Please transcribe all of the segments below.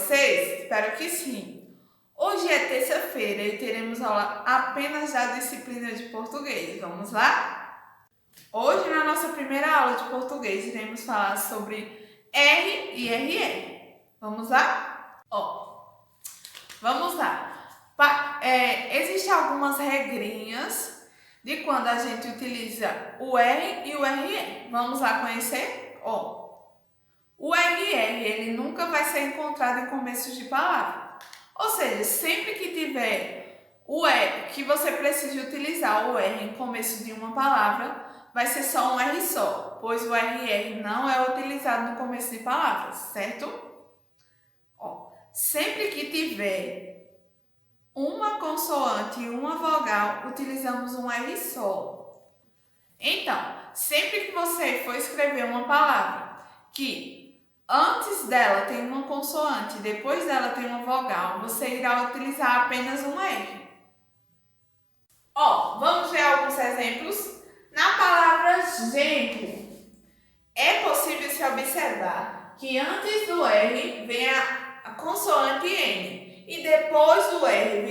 vocês? Espero que sim! Hoje é terça-feira e teremos aula apenas da disciplina de português. Vamos lá? Hoje, na nossa primeira aula de português, iremos falar sobre R e RR. Vamos lá? Vamos lá. Existem algumas regrinhas de quando a gente utiliza o R e o RR. Vamos lá conhecer? O RR, ele nunca vai ser encontrado em começos de palavra. Ou seja, sempre que tiver o R, que você precise utilizar o R em começo de uma palavra, vai ser só um R só, pois o RR não é utilizado no começo de palavras, certo? Sempre que tiver uma consoante e uma vogal, utilizamos um R só. Então, sempre que você for escrever uma palavra que antes dela tem uma consoante, depois dela tem uma vogal, você irá utilizar apenas um R. Vamos ver alguns exemplos. Na palavra exemplo, é possível se observar que antes do R vem a consoante N e depois do R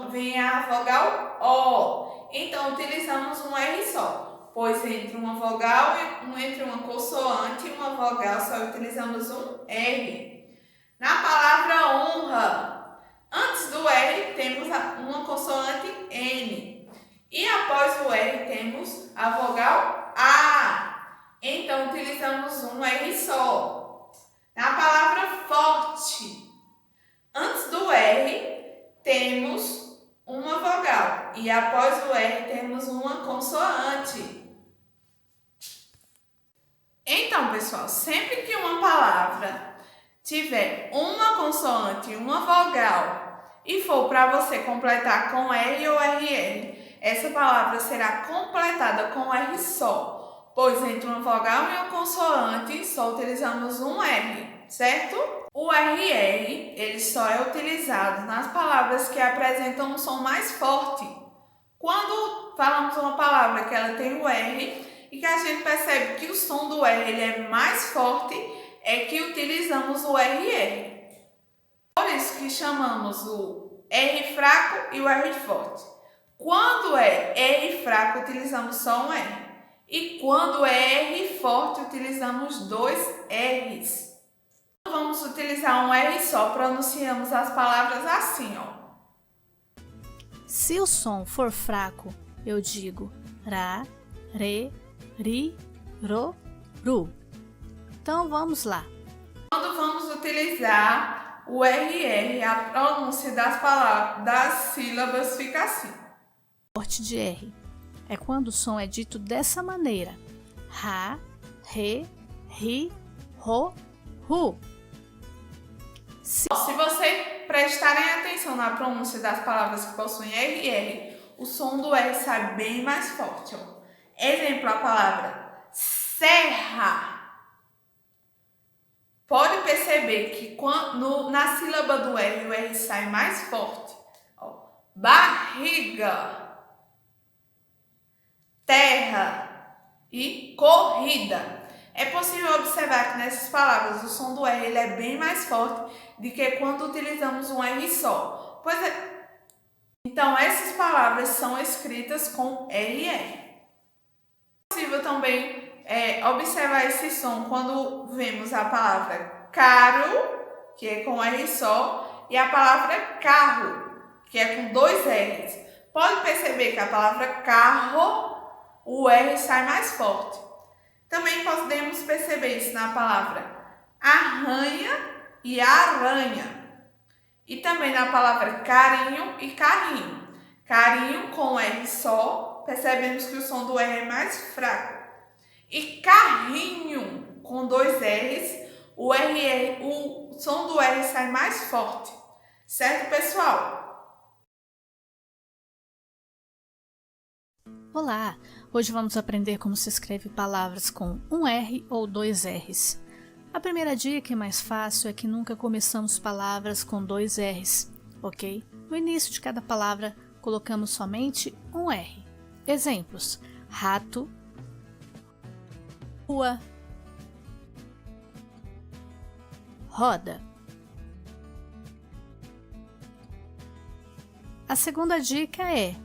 vem a vogal O. Então, utilizamos um R só. Pois entre uma vogal, entre uma consoante e uma vogal, só utilizamos um R. Na palavra honra, antes do R temos uma consoante N. E após o R temos a vogal A. Então, utilizamos um R só. Na palavra forte, antes do R temos uma vogal. E após o R temos uma consoante. Então, pessoal, sempre que uma palavra tiver uma consoante e uma vogal e for para você completar com R ou RR, essa palavra será completada com R só, pois entre uma vogal e uma consoante só utilizamos um R, certo? O RR, ele só é utilizado nas palavras que apresentam um som mais forte. Quando falamos uma palavra que ela tem o R, e que a gente percebe que o som do R ele é mais forte, é que utilizamos o RR. Por isso que chamamos o R fraco e o R forte. Quando é R fraco, utilizamos só um R. E quando é R forte, utilizamos dois R's. Quando vamos utilizar um R só, pronunciamos as palavras assim, Se o som for fraco, eu digo ra, re, ri, ro, ru. Então vamos lá. Quando vamos utilizar o RR, a pronúncia das palavras, das sílabas fica assim. Corte de R é quando o som é dito dessa maneira: ra, re, ri, ro, ru. Se você prestarem atenção na pronúncia das palavras que possuem RR, o som do R sai bem mais forte. Exemplo, a palavra serra. Pode perceber que na sílaba do R, o R sai mais forte. Barriga, terra e corrida. É possível observar que nessas palavras o som do R ele é bem mais forte do que quando utilizamos um R só. Então, essas palavras são escritas com RR. É possível também observar esse som quando vemos a palavra caro, que é com R só, e a palavra carro, que é com dois R's. Pode perceber que a palavra carro, o R sai mais forte. Também podemos perceber isso na palavra arranha e aranha. E também na palavra carinho e carrinho. Carinho com R só, percebemos que o som do R é mais fraco. E carrinho com dois R's, o som do R sai mais forte. Certo, pessoal? Olá! Hoje vamos aprender como se escreve palavras com um R ou dois R's. A primeira dica e mais fácil é que nunca começamos palavras com dois R's, ok? No início de cada palavra, colocamos somente um R. Exemplos: rato, rua, roda. A segunda dica é: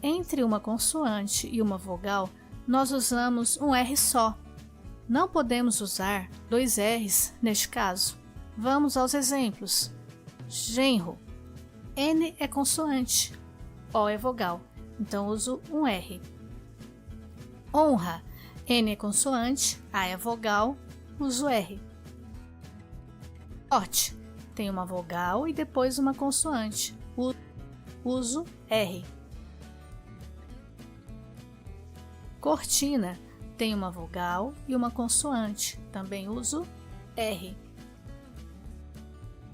entre uma consoante e uma vogal, nós usamos um R só. Não podemos usar 2 R's neste caso. Vamos aos exemplos. Genro. N é consoante, O é vogal, então uso um R. Honra. N é consoante, A é vogal, uso R. Forte. Tem uma vogal e depois uma consoante, uso R. Cortina. Tem uma vogal e uma consoante, também uso R.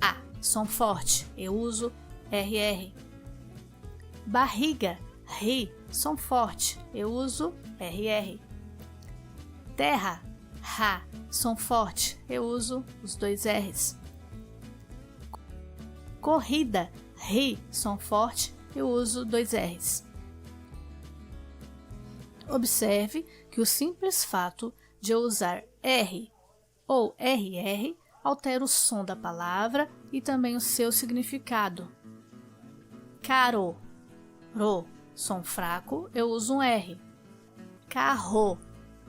A, som forte, eu uso RR. Barriga, ri, som forte, eu uso RR. Terra, ra, som forte, eu uso os 2 R's. Corrida, ri, som forte, eu uso 2 R's. Observe que o simples fato de eu usar R ou RR altera o som da palavra e também o seu significado. Caro, ro, som fraco, eu uso um R. Carro,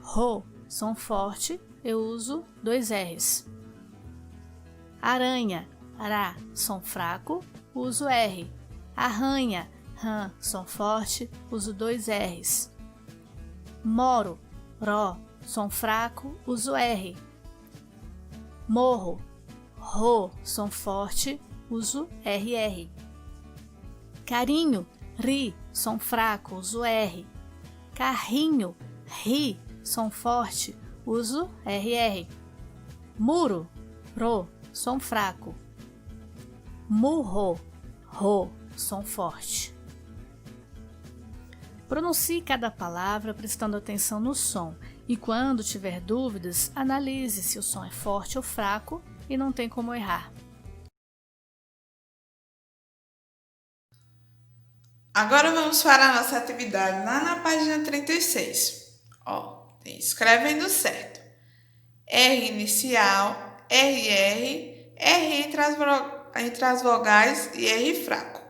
ro, som forte, eu uso 2 R's. Aranha, ra, som fraco, uso R. Arranha, ran, som forte, uso 2 R's. Moro, ro, som fraco, uso R. Morro, ro, som forte, uso RR. Carinho, ri, som fraco, uso R. Carrinho, ri, som forte, uso RR. Muro, ro, som fraco. Murro, ro, som forte. Pronuncie cada palavra prestando atenção no som e, quando tiver dúvidas, analise se o som é forte ou fraco e não tem como errar. Agora vamos para a nossa atividade lá na página 36. Escrevendo certo. R inicial, RR, R entre as vogais e R fraco.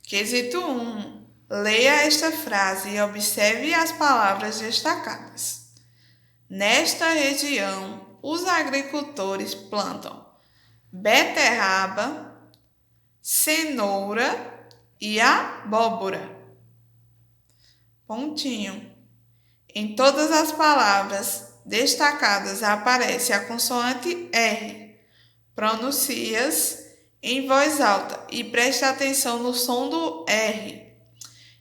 Quesito 1. Leia esta frase e observe as palavras destacadas. Nesta região, os agricultores plantam beterraba, cenoura e abóbora. Pontinho. Em todas as palavras destacadas aparece a consoante R. Pronuncie-as em voz alta e preste atenção no som do R.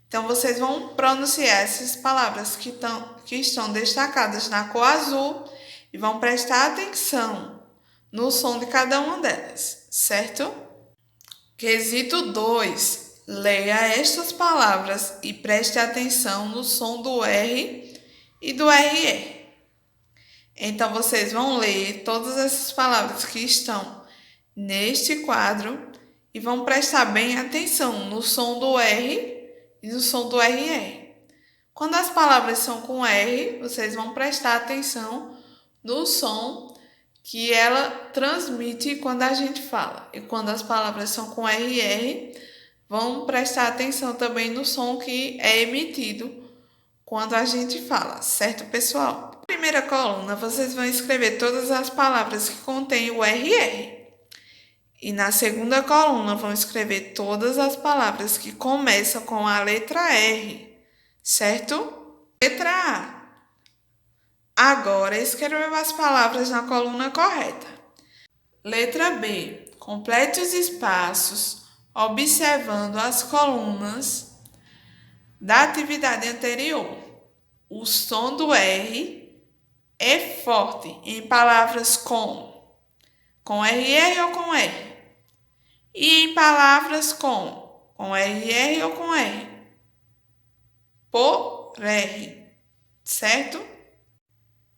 Então, vocês vão pronunciar essas palavras que estão destacadas na cor azul e vão prestar atenção no som de cada uma delas, certo? Quesito 2. Leia estas palavras e preste atenção no som do R e do RE. Então, vocês vão ler todas essas palavras que estão neste quadro e vão prestar bem atenção no som do R e no som do RR. Quando as palavras são com R, vocês vão prestar atenção no som que ela transmite quando a gente fala. E quando as palavras são com RR, vão prestar atenção também no som que é emitido quando a gente fala, certo, pessoal? Na primeira coluna, vocês vão escrever todas as palavras que contêm o RR. E na segunda coluna, vão escrever todas as palavras que começam com a letra R, certo? Letra A. Agora, escreva as palavras na coluna correta. Letra B. Complete os espaços, observando as colunas da atividade anterior. O som do R é forte em palavras com RR ou com R. E em palavras com RR ou com R. Por R, certo?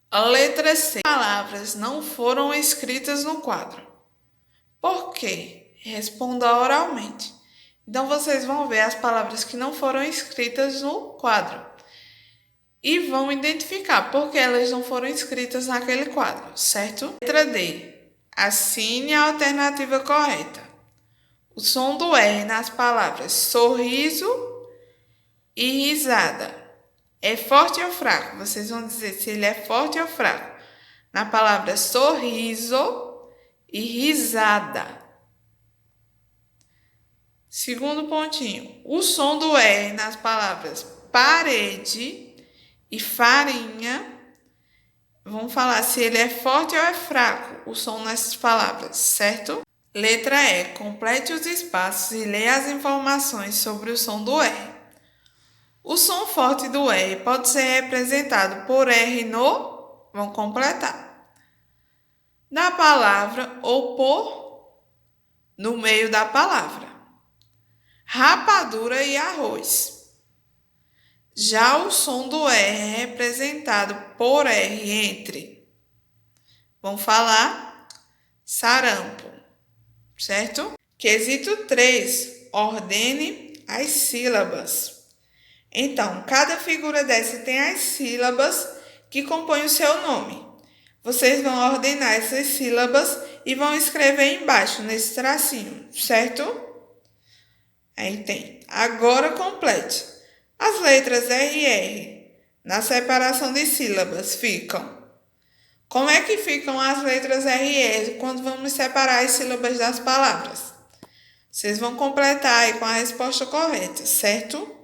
A letra C. Palavras não foram escritas no quadro. Por quê? Responda oralmente. Então, vocês vão ver as palavras que não foram escritas no quadro. E vão identificar por que elas não foram escritas naquele quadro, certo? Letra D. Assine a alternativa correta. O som do R nas palavras sorriso e risada é forte ou fraco? Vocês vão dizer se ele é forte ou fraco. Na palavra sorriso e risada. Segundo pontinho. O som do R nas palavras parede e farinha. Vamos falar se ele é forte ou é fraco. O som nessas palavras, certo? Letra E. Complete os espaços e leia as informações sobre o som do R. O som forte do R pode ser representado por R no... Vamos completar. Na palavra ou por... no meio da palavra. Rapadura e arroz. Já o som do R é representado por R entre... Vamos falar sarampo. Certo? Quesito 3. Ordene as sílabas. Então, cada figura dessa tem as sílabas que compõem o seu nome. Vocês vão ordenar essas sílabas e vão escrever embaixo, nesse tracinho, certo? Aí tem. Agora complete. As letras R e R, na separação de sílabas, ficam... Como é que ficam as letras R e R quando vamos separar as sílabas das palavras? Vocês vão completar aí com a resposta correta, certo?